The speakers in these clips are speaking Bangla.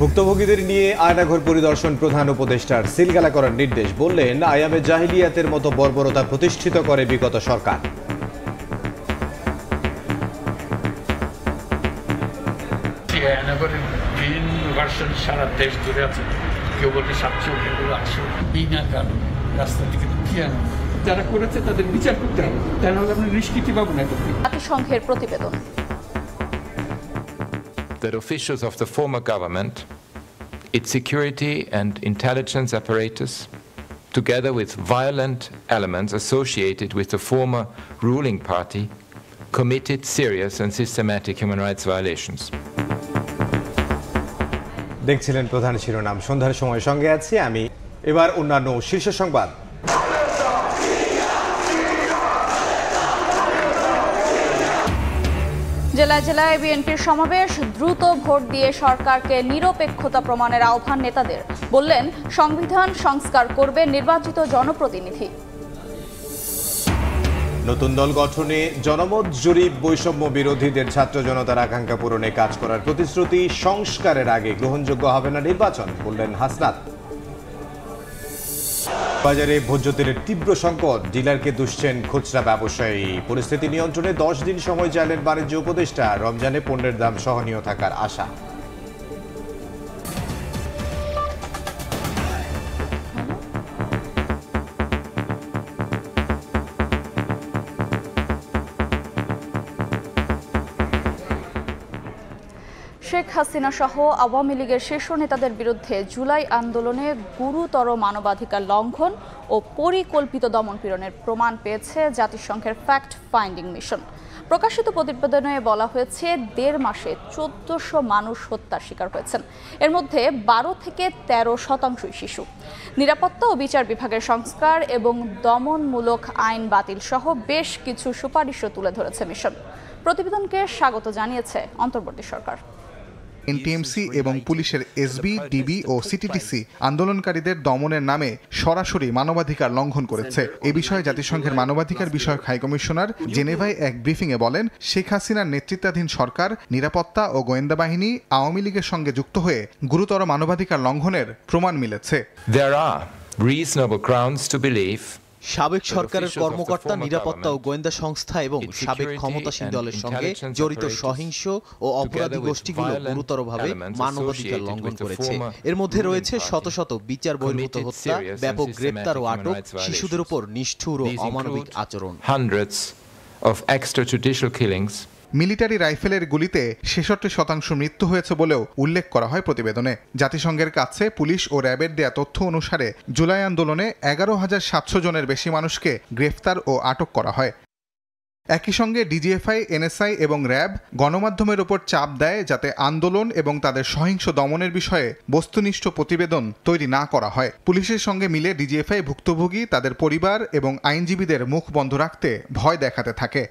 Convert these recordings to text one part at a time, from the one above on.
ভুক্তভোগীদের নিয়ে আয়নাঘর পরিদর্শন প্রধান উপদেষ্টার সিলগালা করার নির্দেশ। বললেন, আইয়ামে জাহিলিয়াতের মতো বর্বরতা প্রতিষ্ঠিত করে বিগত সরকার। আয়নাঘরের বিভিন্ন ভার্সন সারা দেশ জুড়ে আছে। কেউ বলতে 700, কেউ বলতে 800। বিনা কারণ রাস্তা থেকে ঢুকিয়ে আনা, যারা করেছে তাদের বিচার করতে হবে, তাই নাহলে আমরা নিষ্কৃতি পাবো না। জাতিসংঘের প্রতিবেদন। That officials of the former government, its security and intelligence apparatus, together with violent elements associated with the former ruling party, committed serious and systematic human rights violations. দেখছিলেন প্রধান শিরোনাম। সন্ধ্যার সময় সঙ্গে আছি আমি। এবার অন্যান্য শীর্ষ সংবাদ। জেলায় জেলায় বিএনপির সমাবেশ। দ্রুত ভোট দিয়ে সরকারকে নিরপেক্ষতা প্রমাণের আহ্বান নেতাদের। বললেন, সংবিধান সংস্কার করবে নির্বাচিত জনপ্রতিনিধি। নতুন দল গঠনে জনমত জরিপ, বৈষম্য বিরোধীদের ছাত্র জনতার আকাঙ্ক্ষা পূরণে কাজ করার প্রতিশ্রুতি। সংস্কারের আগে গ্রহণযোগ্য হবে না নির্বাচন, বললেন হাসনাত। বাজারে ভোজ্য তেলের তীব্র সংকট, ডিলারকে দুষছেন খুচরা ব্যবসায়ী। পরিস্থিতি নিয়ন্ত্রণে 10 দিন সময় চাইলেন বাণিজ্য উপদেষ্টা। রমজানে পণ্যের দাম সহনীয় থাকার আশা। শেখ হাসিনা সহ আওয়ামী লীগের শীর্ষ নেতাদের বিরুদ্ধে জুলাই আন্দোলনে গুরুতর মানবাধিকার লঙ্ঘন ও পরিকল্পিত দমনপীড়নের প্রমাণ পেয়েছে জাতিসংঘের ফ্যাক্ট ফাইন্ডিং মিশন। প্রকাশিত প্রতিবেদনে বলা হয়েছে, 1.5 মাসে 1400 মানুষ হত্যার শিকার হয়েছেন। এর মধ্যে 12 থেকে 13% শিশু। নিরাপত্তা ও বিচার বিভাগের সংস্কার এবং দমনমূলক আইন বাতিল সহ বেশ কিছু সুপারিশও তুলে ধরেছে মিশন। প্রতিবেদনকে স্বাগত জানিয়েছে অন্তর্বর্তী সরকার। এনটিএমসি এবং পুলিশের এসবি, ডিবি ও সিটিটিসি আন্দোলনকারীদের দমনের নামে সরাসরি মানবাধিকার লঙ্ঘন করেছে। এ বিষয়ে জাতিসংঘের মানবাধিকার বিষয়ক হাইকমিশনার জেনেভায় এক ব্রিফিংয়ে বলেন, শেখ হাসিনার নেতৃত্বাধীন সরকার নিরাপত্তা ও গোয়েন্দা বাহিনী আওয়ামী লীগের সঙ্গে যুক্ত হয়ে গুরুতর মানবাধিকার লঙ্ঘনের প্রমাণ মিলেছে। There are reasonable grounds to believe সাবেক সরকারের কর্মকর্তা, নিরাপত্তা ও গোয়েন্দা সংস্থা এবং সাবেক ক্ষমতাসীন দলের সঙ্গে জড়িত সহিংস ও অপরাধী গোষ্ঠীগুলো গুরুতরভাবে মানবাধিকার লঙ্ঘন করেছে। এর মধ্যে রয়েছে শত শত বিচার বহির্ভূত হত্যা, ব্যাপক গ্রেপ্তার ও আটক, শিশুদের উপর নিষ্ঠুর ও অমানবিক আচরণ। Hundreds of extrajudicial killings. Military রাইফেলের গুলিতে 66% মৃত্যু হয়েছে বলেও উল্লেখ করা হয় প্রতিবেদনে। জাতিসংঘের কাছে পুলিশ ও র্যাবের দেয়া তথ্য অনুসারে জুলাই আন্দোলনে 11,700 জনের বেশি মানুষকে গ্রেফতার ও আটক করা হয়। একই সঙ্গে ডিজিএফআই, এনএসআই এবং র্যাব গণমাধ্যমের উপর চাপ দেয় যাতে আন্দোলন এবং তাদের সহিংস দমনের বিষয়ে বস্তুনিষ্ঠ প্রতিবেদন তৈরি না করা হয়। পুলিশের সঙ্গে মিলে ডিজিএফআই ভুক্তভোগী, তাদের পরিবার এবং আইনজীবীদের মুখ বন্ধ রাখতে ভয় দেখাতে থাকে।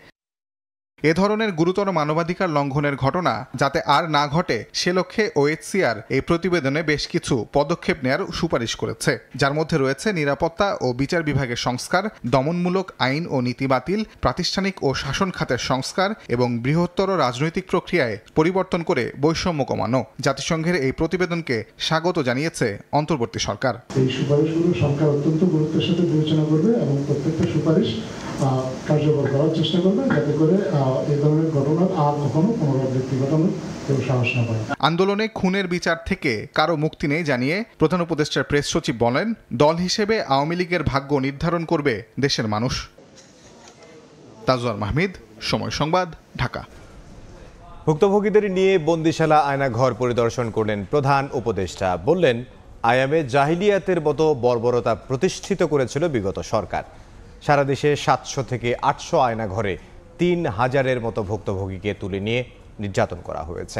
এ ধরনের গুরুতর মানবাধিকার লঙ্ঘনের ঘটনা যাতে আর না ঘটে সে লক্ষ্যে ওএইচসিআর এই প্রতিবেদনে বেশ কিছু পদক্ষেপ নেয়ার সুপারিশ করেছে, যার মধ্যে রয়েছে নিরাপত্তা ও বিচার বিভাগের সংস্কার, দমনমূলক আইন ও নীতি বাতিল, প্রাতিষ্ঠানিক ও শাসন খাতের সংস্কার এবং বৃহত্তর রাজনৈতিক প্রক্রিয়ায় পরিবর্তন করে বৈষম্য কমানো। জাতিসংঘের এই প্রতিবেদনকে স্বাগত জানিয়েছে অন্তর্বর্তী সরকার। এই সুপারিশগুলো সরকার অত্যন্ত গুরুত্বের সাথে বিবেচনা করবে এবং প্রত্যেকটা সুপারিশ কার্যকর করার চেষ্টা করবে, যাতে করে এই ধরনের ঘটনার আর কখনো পুনরাবৃত্তি ঘটানোর কেউ সাহস না পায়। আন্দোলনে খুনের বিচার থেকে কারো মুক্তি নেই জানিয়ে প্রধান উপদেষ্টার প্রেস সচিব বলেন, দল হিসেবে আওয়ামী লীগের ভাগ্য নির্ধারণ করবে দেশের মানুষ। তাজওয়ার মাহমুদ, সময় সংবাদ, ঢাকা। ভুক্তভোগীদের নিয়ে বন্দিশালা আয়নাঘর পরিদর্শন করলেন প্রধান উপদেষ্টা। বললেন, আইয়ামে জাহিলিয়াতের মতো বর্বরতা প্রতিষ্ঠিত করেছিল বিগত সরকার। সারা দেশে 700 থেকে 800 আয়নাঘরে 3000-এর মতো ভুক্তভোগীকে তুলে নিয়ে নির্যাতন করা হয়েছে।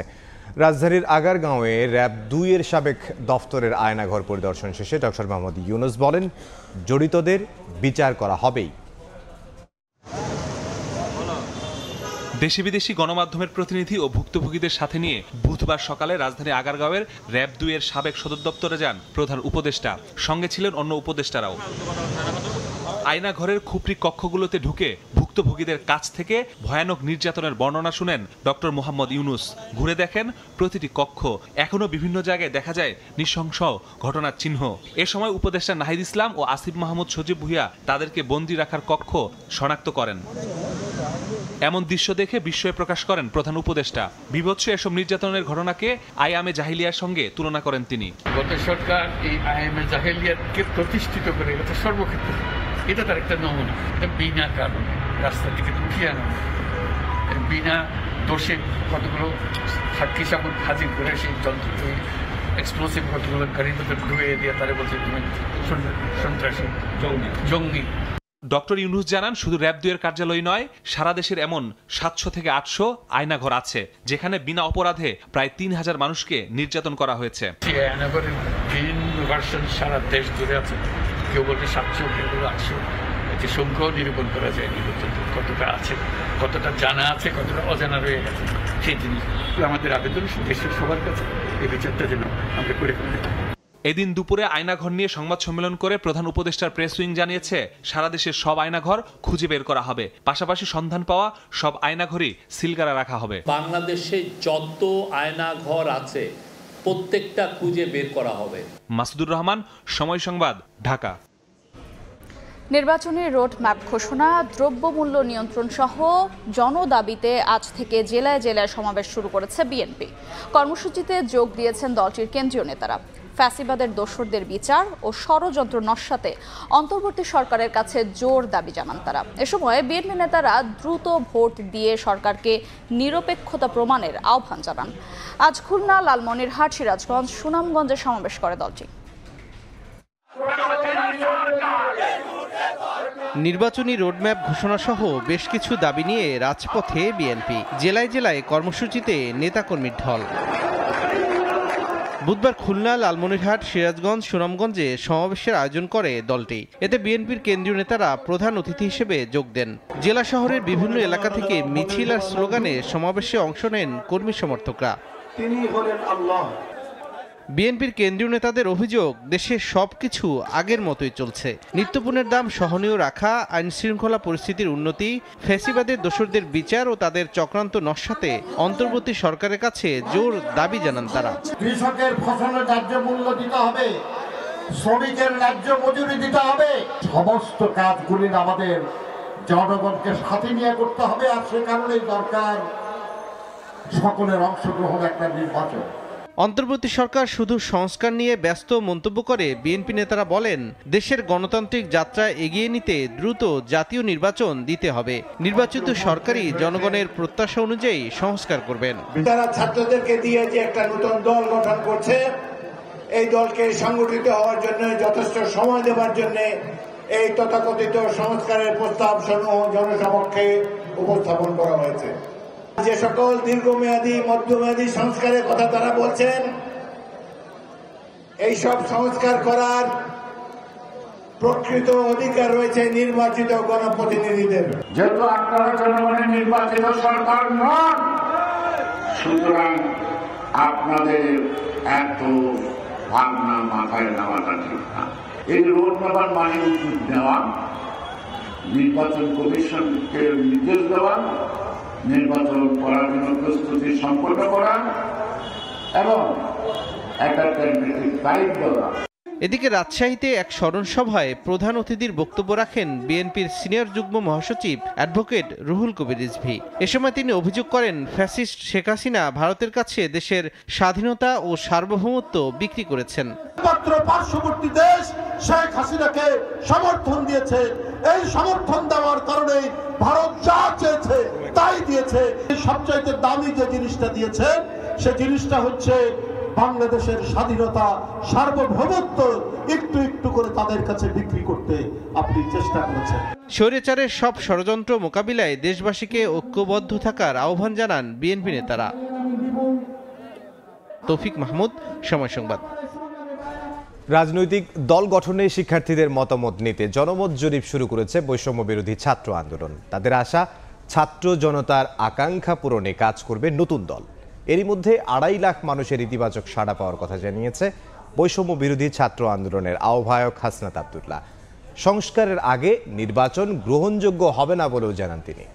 রাজধানীর আগারগাঁওয়ে র‍্যাব 2-এর সাবেক দফতরের আয়নাঘর পরিদর্শন শেষে ডক্টর মোহাম্মদ ইউনুস বলেন, জড়িতদের বিচার করা হবেই। দেশি বিদেশি গণমাধ্যমের প্রতিনিধি ও ভুক্তভোগীদের সাথে নিয়ে বুধবার সকালে রাজধানী আগারগাঁওয়ের র‍্যাব 2-এর সাবেক সদর দপ্তরে যান প্রধান উপদেষ্টা। সঙ্গে ছিলেন অন্য উপদেষ্টারাও। আয়নাঘরের খুপরি কক্ষগুলোতে ঢুকে ভুক্তভোগীদের কাছ থেকে ভয়ানক নির্যাতনের বর্ণনা শুনেন ডক্টর মোহাম্মদ ইউনুস। ঘুরে দেখেন প্রতিটি কক্ষ, এখনো বিভিন্ন জায়গায় দেখা যায় নৃশংস ঘটনার চিহ্ন। এ সময় উপদেষ্টা নাহিদ ইসলাম ও আসিফ মাহমুদ সজীব ভুঁইয়া তাদেরকে বন্দী রাখার কক্ষ শনাক্ত করেন। এমন দৃশ্য দেখে বিস্ময় প্রকাশ করেন প্রধান উপদেষ্টা। বিভৎস এসব নির্যাতনের ঘটনাকে আইয়ামে জাহিলিয়ার সঙ্গে তুলনা করেন তিনি। গত সরকার এই আইয়ামে জাহিলিয়াতকে প্রতিষ্ঠিত করে এটা সর্বক্ষেত্রে, এটা তার একটা নমুনা। বিনা কারণ রাস্তা থেকে উঠিয়ে আনা, বিনা দোষে কতগুলো সাক্ষী সাবুত হাজির করে সেই যন্ত্র এক্সপ্লোসিভ কতগুলো গাড়ির মধ্যে ঢুয়ে দিয়ে তারা বলছে তুমি সন্ত্রাসী জঙ্গি। ডক্টর ইউনুস জানান, শুধু র‍্যাব ২ এর কার্যালয় নয়, সারা দেশের এমন ৭০০ থেকে ৮০০ আয়নাঘর আছে যেখানে বিনা অপরাধে প্রায় ৩,০০০ মানুষকে নির্যাতন করা হয়েছে। আয়নাঘরের বিভিন্ন ভার্সন সারা দেশ জুড়ে আছে, কেউ বলতে ৭০০, কেউ বলতে ৮০০। যে সংখ্যাও নিরূপণ করা যায়নি পর্যন্ত, কতটা আছে, কতটা জানা আছে, কতটা অজানা রয়ে গেছে সেই জিনিস। আমাদের আবেদন দেশের সবার কাছে এই বিচারটা যেন আমরা করে ফেলতে পারি। এদিন দুপুরে আয়নাঘর নিয়ে সংবাদ সম্মেলন করে প্রধান উপদেষ্টার প্রেস উইং জানিয়েছে, সারা দেশের সব আয়নাঘর খুঁজে বের করা হবে, পাশাপাশি সন্ধান পাওয়া সব আয়নাঘরই সিলগালা রাখা হবে। বাংলাদেশে যত আয়নাঘর আছে প্রত্যেকটা খুঁজে বের করা হবে। মাসুদুর রহমান, সময় সংবাদ, ঢাকা। নির্বাচনী রোড ম্যাপ ঘোষণা, দ্রব্যমূল্য নিয়ন্ত্রণ সহ জনদাবিতে আজ থেকে জেলায় জেলায় সমাবেশ শুরু করেছে বিএনপি। কর্মসূচিতে যোগ দিয়েছেন দলটির কেন্দ্রীয় নেতারা। ফ্যাসিবাদের দোসরদের বিচার ও ষড়যন্ত্র নস্যাতে অন্তর্বর্তী সরকারের কাছে জোর দাবি জানান তারা। এ সময় বিএনপি নেতারা দ্রুত ভোট দিয়ে সরকারকে নিরপেক্ষতা প্রমাণের আহ্বান জানান। আজ খুলনা, লালমনিরহাট, সিরাজগঞ্জ, সুনামগঞ্জে সমাবেশ করে দলটি। নির্বাচনী রোডম্যাপ ঘোষণাসহ বেশ কিছু দাবি নিয়ে রাজপথে বিএনপি। জেলায় জেলায় কর্মসূচিতে নেতাকর্মীর ঢল। বুধবার খুলনা, লালমনিরহাট, সিরাজগঞ্জ, সুনামগঞ্জে সমাবেশের আয়োজন করে দলটি। এতে বিএনপির কেন্দ্রীয় নেতারা প্রধান অতিথি হিসেবে যোগ দেন। জেলা শহরের বিভিন্ন এলাকা থেকে মিছিল আর স্লোগানে সমাবেশে অংশ নেন কর্মী সমর্থকরা। তিনি হলেন আল্লাহ। বিএনপির কেন্দ্রীয় নেতাদের অভিযোগ, দেশের সবকিছু আগের মতোই চলছে। নিত্যপণ্যের দাম সহনীয় রাখা, আইন শৃঙ্খলা পরিস্থিতির উন্নতি, ফ্যাসিবাদের দোসরদের বিচার ও তাদের চক্রান্ত নস্যাতে অন্তর্বর্তী সরকারের কাছে জোর দাবি জানান তারা। কৃষকের ফসলের ন্যায্য মূল্য দিতে হবে, শ্রমিকের ন্যায্য মজুরি দিতে হবে। সমস্ত কাজগুলি আমাদের জনগণকে সাথে নিয়ে করতে হবে, আর সে কারণেই দরকার সকলের অংশগ্রহণ একটা নির্বাচন। অন্তর্বর্তী সরকার শুধু সংস্কার নিয়ে ব্যস্ত মন্তব্য করে বিএনপি নেতারা বলেন, দেশের গণতান্ত্রিক যাত্রা এগিয়ে নিতে দ্রুত জাতীয় নির্বাচন দিতে হবে। নির্বাচিত সরকারই জনগণের প্রত্যাশা অনুযায়ী সংস্কার করবেন। তারা ছাত্রদেরকে দিয়ে যে একটা নতুন দল গঠন করছে, এই দলকে সংগঠিত হওয়ার জন্য যথেষ্ট সময় দেওয়ার জন্য এই তথাকথিত সংস্কারের প্রস্তাব সমূহ জনসমক্ষে উপস্থাপন করা হয়েছে। যে সকল দীর্ঘমেয়াদী, মধ্যমেয়াদী সংস্কারের কথা তারা বলছেন, এই সব সংস্কার করার প্রকৃত অধিকার রয়েছে নির্বাচিত গণপ্রতিনিধিদের। যেহেতু আপনারা জনগণের নির্বাচিত সরকার নন, সুতরাং আপনাদের এত ভাবনা মাথায় নেওয়াটা ঠিক না। এই রোড ম্যাপার মানে উদ্যোগ নেওয়া, নির্বাচন কমিশনকে নির্দেশ দেওয়া, নির্বাচন করার জন্য প্রস্তুতি সম্পন্ন করা এবং একটা গাইড দেওয়া। এদিকে রাজশাহীতে এক স্মরণ সভায় প্রধান অতিথির বক্তব্য রাখেন বিএনপির সিনিয়র যুগ্ম মহাসচিব অ্যাডভোকেট রুহুল কবির রিজভী। এ সময় তিনি অভিযোগ করেন, ফ্যাসিস্ট শেখ হাসিনা ভারতের কাছে দেশের স্বাধীনতা ও সার্বভৌমত্ব বিক্রি করেছেন। মাত্র পার্শ্ববর্তী দেশ শেখ হাসিনাকে সমর্থন দিয়েছে। এই সমর্থন দেওয়ার কারণে ভারত যা চেয়েছে তাই দিয়েছে। সবচাইতে দামি যে জিনিসটা দিয়েছে সে জিনিসটা হচ্ছে বাংলাদেশের স্বাধীনতা, সার্বভৌমত্ব একটু একটু করে তাদের কাছে বিক্রি করতে আপনি চেষ্টা করেছেন। স্বৈরাচারের সব ষড়যন্ত্র মোকাবিলায় দেশবাসীকে ঐক্যবদ্ধ থাকার আহ্বান জানান বিএনপি নেতারা। তৌফিক মাহমুদ, সময় সংবাদ। রাজনৈতিক দল গঠনে শিক্ষার্থীদের মতামত নিতে জনমত জরিপ শুরু করেছে বৈষম্য বিরোধী ছাত্র আন্দোলন। তাদের আশা, ছাত্র জনতার আকাঙ্ক্ষা পূরণে কাজ করবে নতুন দল। এরই মধ্যে ২.৫ লাখ মানুষের ইতিবাচক সাড়া পাওয়ার কথা জানিয়েছে বৈষম্য বিরোধী ছাত্র আন্দোলনের আহ্বায়ক হাসনাত আব্দুল্লাহ। সংস্কারের আগে নির্বাচন গ্রহণযোগ্য হবে না বলেও জানান তিনি।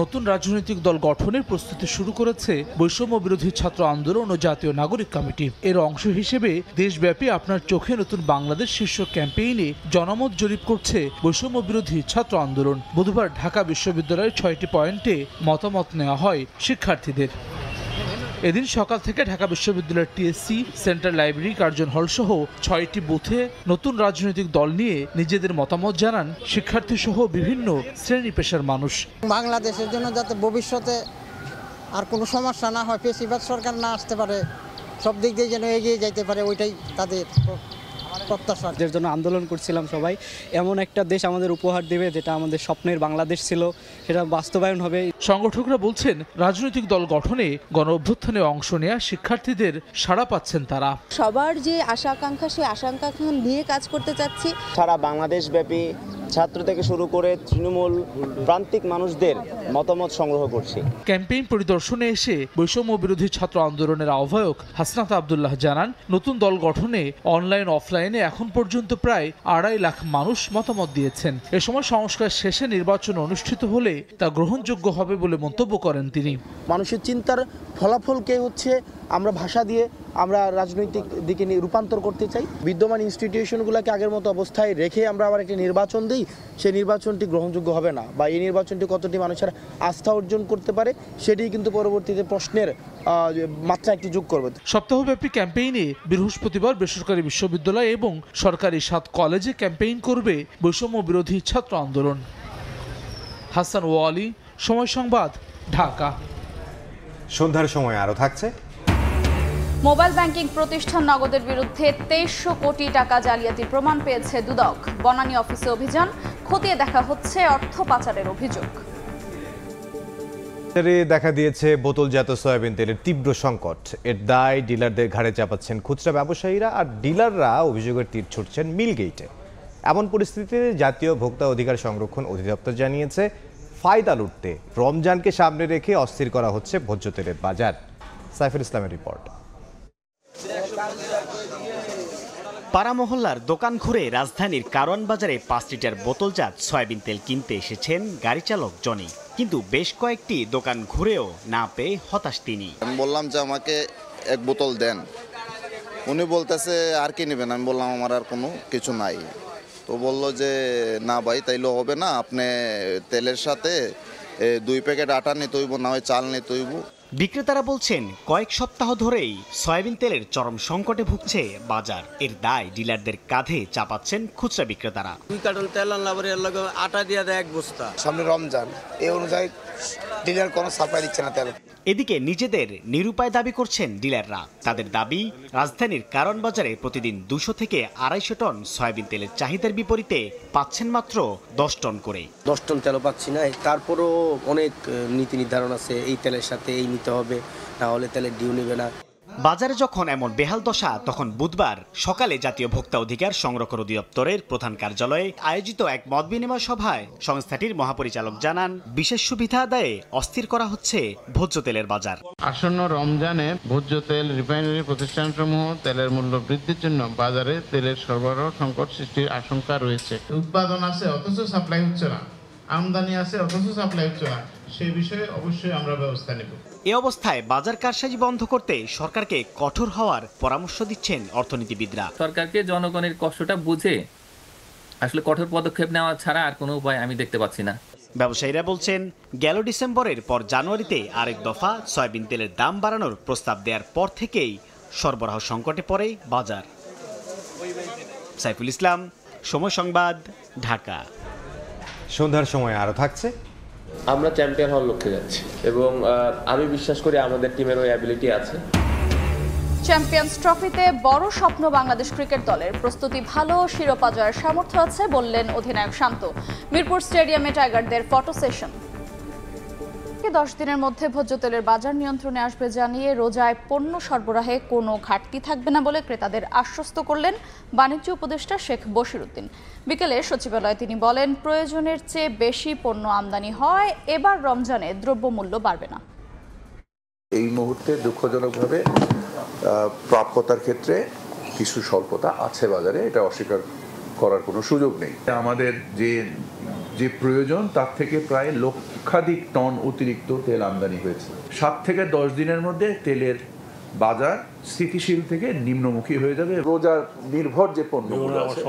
নতুন রাজনৈতিক দল গঠনের প্রস্তুতি শুরু করেছে বৈষম্য বিরোধী ছাত্র আন্দোলন ও জাতীয় নাগরিক কমিটি। এর অংশ হিসেবে দেশব্যাপী আপনার চোখে নতুন বাংলাদেশ শীর্ষক ক্যাম্পেইনে জনমত জরিপ করছে বৈষম্য বিরোধী ছাত্র আন্দোলন। বুধবার ঢাকা বিশ্ববিদ্যালয়ের 6টি পয়েন্টে মতামত নেওয়া হয় শিক্ষার্থীদের। এদিন সকাল থেকে ঢাকা বিশ্ববিদ্যালয়ের টিএসসি, সেন্ট্রাল লাইব্রেরি, কার্জন হল সহ 6টি বুথে নতুন রাজনৈতিক দল নিয়ে নিজেদের মতামত জানান শিক্ষার্থী সহ বিভিন্ন শ্রেণী পেশার মানুষ। বাংলাদেশের জন্য যাতে ভবিষ্যতে আর কোনো সমস্যা না হয়, ফেসিবাদ সরকার না আসতে পারে, সব দিক দিয়ে যেন এগিয়ে যাইতে পারে, ওইটাই তাদের প্রত্যাশার জন্য আন্দোলন করছিলাম। সবাই এমন একটা দেশ আমাদের উপহার দেবে যেটা আমাদের স্বপ্নের বাংলাদেশ ছিল, সেটা বাস্তবায়ন হবে। সংগঠকরা বলছেন রাজনৈতিক দল গঠনে গণ অভ্যুত্থানে অংশ নেওয়া শিক্ষার্থীদের সাড়া পাচ্ছেন তারা। সবার যে আশা আকাঙ্ক্ষা, সেই আশা আকাঙ্ক্ষা নিয়ে কাজ করতে চাচ্ছি। সারা বাংলাদেশ ব্যাপী ছাত্র থেকে শুরু করে তৃণমূল প্রান্তিক মানুষদের মতামত সংগ্রহ করছি। ক্যাম্পেইন পরিদর্শনে এসে বৈষম্য বিরোধী ছাত্র আন্দোলনের আহ্বায়ক হাসনাত আব্দুল্লাহ জানান, নতুন দল গঠনে অনলাইন অফলাইনে এখন পর্যন্ত প্রায় 2.5 লাখ মানুষ মতামত দিয়েছেন। এ সময় সংস্কার শেষে নির্বাচন অনুষ্ঠিত হলে তা গ্রহণযোগ্য হবে বলে মন্তব্য করেন তিনি। মানুষের চিন্তার ফলাফলকে আমরা ভাষা দিয়ে আমরা রাজনৈতিক দিকে রূপান্তর করতে চাই। বিদ্যমান ইনস্টিটিউশনগুলোকে আগের মতো অবস্থায় রেখে আমরা আবার একটা নির্বাচন দিই, সেই নির্বাচনটি গ্রহণযোগ্য হবে না, বা এই নির্বাচনটি কতটি মানুষের আস্থা অর্জন করতে পারে সেটি কিন্তু পরবর্তীতে প্রশ্নের মাত্রা একটু যোগ করবে। সপ্তাহব্যাপী ক্যাম্পেইনে বৃহস্পতিবার বেসরকারি বিশ্ববিদ্যালয় এবং সরকারি 7 কলেজে ক্যাম্পেইন করবে বৈষম্য বিরোধী ছাত্র আন্দোলন। হাসান ওয়ালি, সময় সংবাদ, ঢাকা। সন্ধ্যার সময় আরও থাকছে। মোবাইল ব্যাংকিং প্রতিষ্ঠান নগদের বিরুদ্ধে 2300 কোটি টাকা জালিয়াতির প্রমাণ পেয়েছে দুদক। বনানী অফিসে অভিযান, খতিয়ে দেখা হচ্ছে অর্থ পাচারের অভিযোগ। দেখা দিয়েছে বোতলজাত সয়াবিন তেলের তীব্র সংকট। এর দায় ডিলারদের ঘাড়ে চাপাচ্ছেন খুচরা ব্যবসায়ীরা, আর ডিলাররা অভিযোগের তীর ছুটছেন মিল গেটে। এমন পরিস্থিতিতে জাতীয় ভোক্তা অধিকার সংরক্ষণ অধিদপ্তর জানিয়েছে, ফায়দা লুটতে রমজানকে সামনে রেখে অস্থির করা হচ্ছে ভোজ্য তেলের বাজার। সাইফুল ইসলামের রিপোর্ট। পাড়া মহল্লার দোকান ঘুরে রাজধানীর কারওয়ান বাজারে 5 লিটার বোতলজাত সয়াবিন তেল কিনতে এসেছেন গাড়ি চালক জনি, কিন্তু বেশ কয়েকটি দোকান ঘুরেও না পেয়ে হতাশ তিনি। আমি বললাম যে আমাকে 1 বোতল দেন, উনি বলতেছে আর কি নেবেন। আমি বললাম আমার আর কোনো কিছু নাই। তো বলল যে না ভাই তাইলে হবে না, আপনি তেলের সাথে 2 প্যাকেট আটা নিতে হইব, না হয় চাল নিতে হইব। বিক্রেতারা বলছেন কয়েক সপ্তাহ ধরেই সয়াবিন তেলের চরম সংকটে ভুগছে বাজার। এর দায় ডিলারদের কাঁধে চাপাচ্ছেন খুচরা বিক্রেতারা। 2 কার্টন তেল আনলাম, আটা দিয়ে দেয় 1 বস্তা। সামনে রমজান, এই অনুযায়ী ডিলার কোনো সাপ্লাই দিচ্ছে না তেল। এদিকে নিজেদের নিরুপায় দাবি করছেন ডিলাররা। তাদের দাবি, রাজধানীর কারওয়ান বাজারে প্রতিদিন 200 থেকে 250 টন সয়াবিন তেলের চাহিদার বিপরীতে পাচ্ছেন মাত্র 10 টন করে। 10 টন তেলও পাচ্ছি না। তারপরও অনেক নীতি নির্ধারণ আছে, এই তেলের সাথে এই নিতে হবে, না হলে তেলের ডিউ নেবে না। বাজারে যখন এমন বেহাল দশা, তখন বুধবার সকালে জাতীয় ভোক্তা অধিকার সংরক্ষণ অধিদপ্তরের প্রধান কার্যালয়ে আয়োজিত এক মত বিনিময় সভায় সংস্থাটির মহাপরিচালক জানান, বিশেষ সুবিধা আদায়ে অস্থির করা হচ্ছে ভোজ্য তেলের বাজার। আসন্ন রমজানে ভোজ্য তেল রিফাইনারি প্রতিষ্ঠানসমূহ তেলের মূল্য বৃদ্ধির জন্য বাজারে তেলের সরবরাহ সংকট সৃষ্টির আশঙ্কা রয়েছে। উৎপাদন আছে অথচ সাপ্লাই হচ্ছে না, আমদানি আছে অথচ সাপ্লাই হচ্ছে না, সেই বিষয়ে অবশ্যই আমরা ব্যবস্থা নেব। এ অবস্থায় বাজার কারসাজি বন্ধ করতে সরকারকে কঠোর হওয়ার পরামর্শ দিচ্ছেন অর্থনীতিবিদরা। সরকারকে জনগণের কষ্টটা বুঝে আসলে কঠোর পদক্ষেপ নেওয়া ছাড়া আর কোনো উপায় আমি দেখতে পাচ্ছি না। ব্যবসায়ীরা বলছেন, গেল ডিসেম্বরের পর জানুয়ারিতে আরেক দফা সয়াবিন তেলের দাম বাড়ানোর প্রস্তাব দেওয়ার পর থেকেই সরবরাহ সংকটে পড়ে বাজার। সাইফুল ইসলাম, সময় সংবাদ, ঢাকা। সন্ধ্যার সময় আরও থাকছে। আমরা চ্যাম্পিয়ন হওয়ার লক্ষ্যে যাচ্ছি এবং আমি বিশ্বাস করি আমাদের টিমের ওই অ্যাবিলিটি আছে। চ্যাম্পিয়ন্স ট্রফিতে বড় স্বপ্ন বাংলাদেশ ক্রিকেট দলের, প্রস্তুতি ভালো, শিরোপা জয়ের সামর্থ্য আছে বললেন অধিনায়ক শান্ত। মিরপুর স্টেডিয়ামে টাইগারদের ফটো সেশন। 10 দিনের মধ্যে ভোজ্য তেলের বাজার নিয়ন্ত্রণে আসবে জানিয়ে রোজায় পণ্য সরবরাহে কোনো ঘাটতি থাকবে না বলে ক্রেতাদের আশ্বস্ত করলেন বাণিজ্য উপদেষ্টা শেখ বশিরউদ্দিন। বিকেলে সচিবালয়ে তিনি বলেন, প্রয়োজনের চেয়ে বেশি পণ্য আমদানি হয়, এবার রমজানে দ্রব্যমূল্য বাড়বে না। এই মুহূর্তে দুঃখজনকভাবে প্রাপ্যতার ক্ষেত্রে কিছু স্বল্পতা আছে বাজারে, এটা অস্বীকার করার কোনো সুযোগ নেই। আমাদের যে প্রয়োজন তার থেকে প্রায় লক্ষাধিক টন অতিরিক্ত তেল আমদানি হয়েছে। 7 থেকে 10 দিনের মধ্যে তেলের বাজার স্থিতিশীল থেকে নিম্নমুখী হয়ে যাবে। রোজা নির্ভর যে পণ্যগুলো আছে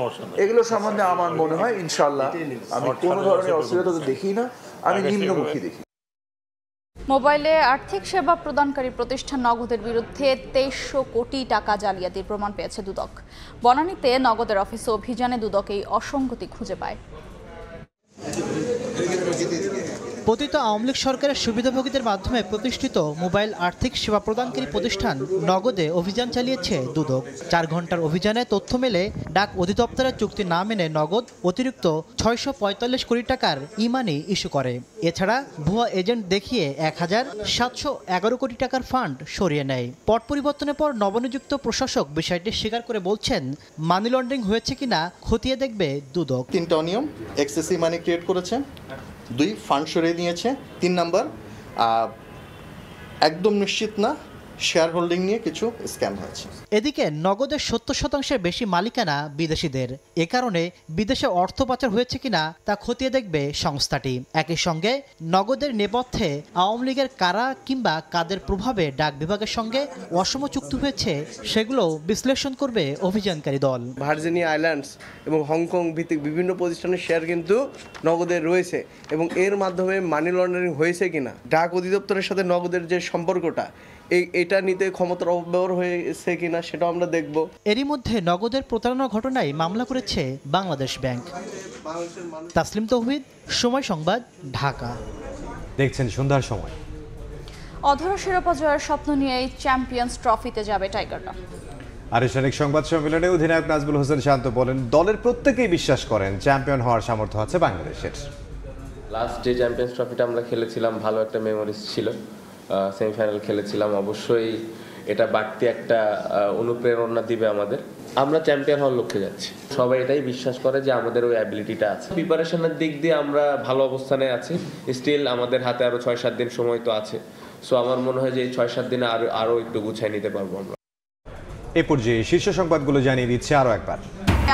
এগুলো সম্বন্ধে আমার মনে হয় ইনশাআল্লাহ আমি কোনো ধরনের অসুবিধা দেখি না, আমি নিম্নমুখী দেখি। মোবাইলে আর্থিক সেবা প্রদানকারী প্রতিষ্ঠান নগদের বিরুদ্ধে 2300 কোটি টাকা জালিয়াতির প্রমাণ পেয়েছে দুদক। বনানীতে নগদের অফিসে অভিযানে দুদক এই অসঙ্গতি খুঁজে পায়। পতিত আওয়ামী লীগ সরকারের সুবিধাভোগীদের মাধ্যমে প্রতিষ্ঠিত মোবাইল আর্থিক সেবা প্রদানকারী প্রতিষ্ঠান নগদে অভিযান চালিয়েছে দুদক। 4 ঘন্টার অভিযানে তথ্য মেলে ডাক অধিদপ্তরের চুক্তি না মেনে নগদ অতিরিক্ত 645 কোটি টাকার ই-মানি ইস্যু করে। এছাড়া ভুয়া এজেন্ট দেখিয়ে 1711 কোটি টাকার ফান্ড সরিয়ে নেয়। পট পরিবর্তনের পর নবনিযুক্ত প্রশাসক বিষয়টি স্বীকার করে বলছেন, মানি লন্ডারিং হয়েছে কিনা খতিয়ে দেখবে দুদক। 3টা অনিয়ম, এক্সেসিভ মানি ক্রিয়েট করেছে, 2 ফান্ড সরিয়ে নিয়েছে, 3 নাম্বার একদম নিশ্চিত না শেয়ার হোল্ডিং নিয়ে কিছু স্ক্যাম হয়েছে। এদিকে নগদের 70% বেশি মালিকানা বিদেশিদের। এ কারণে বিদেশে অর্থ পাচার হয়েছে কিনা তা খতিয়ে দেখবে সংস্থাটি। একই সঙ্গে নগদের নেপথ্যে আওয়ামী লীগের কারা কিংবা কাদের প্রভাবে ডাক বিভাগের সঙ্গে অসম চুক্তি হয়েছে সেগুলো বিশ্লেষণ করবে অভিযানকারী দল। ভার্জিনিয়া আইল্যান্ডস এবং হংকং ভিত্তিক বিভিন্ন প্রতিষ্ঠানের শেয়ার কিন্তু নগদের রয়েছে এবং এর মাধ্যমে মানি লন্ডারিং হয়েছে কিনা, ডাক অধিদপ্তরের সাথে নগদের যে সম্পর্কটা এটা নিতে ক্ষমতার অপব্যবহার হয়েছে কিনা সেটা আমরা দেখব। এরই মধ্যে নগদের প্রতারণা ঘটনায় মামলা করেছে বাংলাদেশ ব্যাংক। তাসলিম তৌহিদ, সময় সংবাদ, ঢাকা। দেখছেন সন্ধ্যার সময়। অধরা শিরোপা জয়ের স্বপ্ন নিয়ে চ্যাম্পিয়ন্স ট্রফিতে যাবে টাইগাররা। আনুষ্ঠানিক সংবাদ সম্মেলনে অধিনায়ক নাজমুল হোসেন শান্ত বলেন, দলের প্রত্যেকেই বিশ্বাস করেন চ্যাম্পিয়ন হওয়ার সামর্থ্য আছে বাংলাদেশের। লাস্ট যে চ্যাম্পিয়ন্স ট্রফিটা আমরা খেলেছিলাম ভালো একটা মেমোরিজ ছিল, সেমিফাইনাল খেলেছিলাম, অবশ্যই এটা বাড়তি একটা অনুপ্রেরণা দিবে আমাদের। আমরা চ্যাম্পিয়ন হওয়ার লক্ষ্যে যাচ্ছি, সবাই এটাই বিশ্বাস করে যে আমাদের ওই অ্যাবিলিটিটা আছে। প্রিপারেশনের দিক দিয়ে আমরা ভালো অবস্থানে আছি, স্টিল আমাদের হাতে আরো 6-7 দিন সময় তো আছে। সো আমার মনে হয় যে এই 6-7 দিনে আরো একটু গুছিয়ে নিতে পারবো আমরা। এই পর্যায়ে শীর্ষ সংবাদগুলো জানিয়ে দিচ্ছে আরো একবার।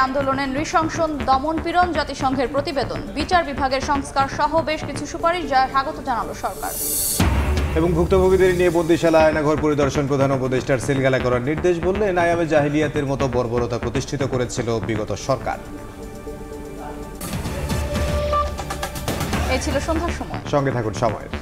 আন্দোলনের নৃশংসন দমন-পীড়ন, জাতিসংঘের প্রতিবেদন, বিচার বিভাগের সংস্কার সহ বেশ কিছু সুপারিশ যা স্বাগত জানালো সরকার। এবং ভুক্তভোগীদের নিয়ে বন্দিশালা আয়নাঘর পরিদর্শন প্রধান উপদেষ্টার সিলগালা করার নির্দেশ, বললেন আইয়ামে জাহিলিয়াতের মতো বর্বরতা প্রতিষ্ঠিত করেছিল বিগত সরকার। এই ছিল সন্ধ্যার সময়। সঙ্গে থাকুন সময়ের।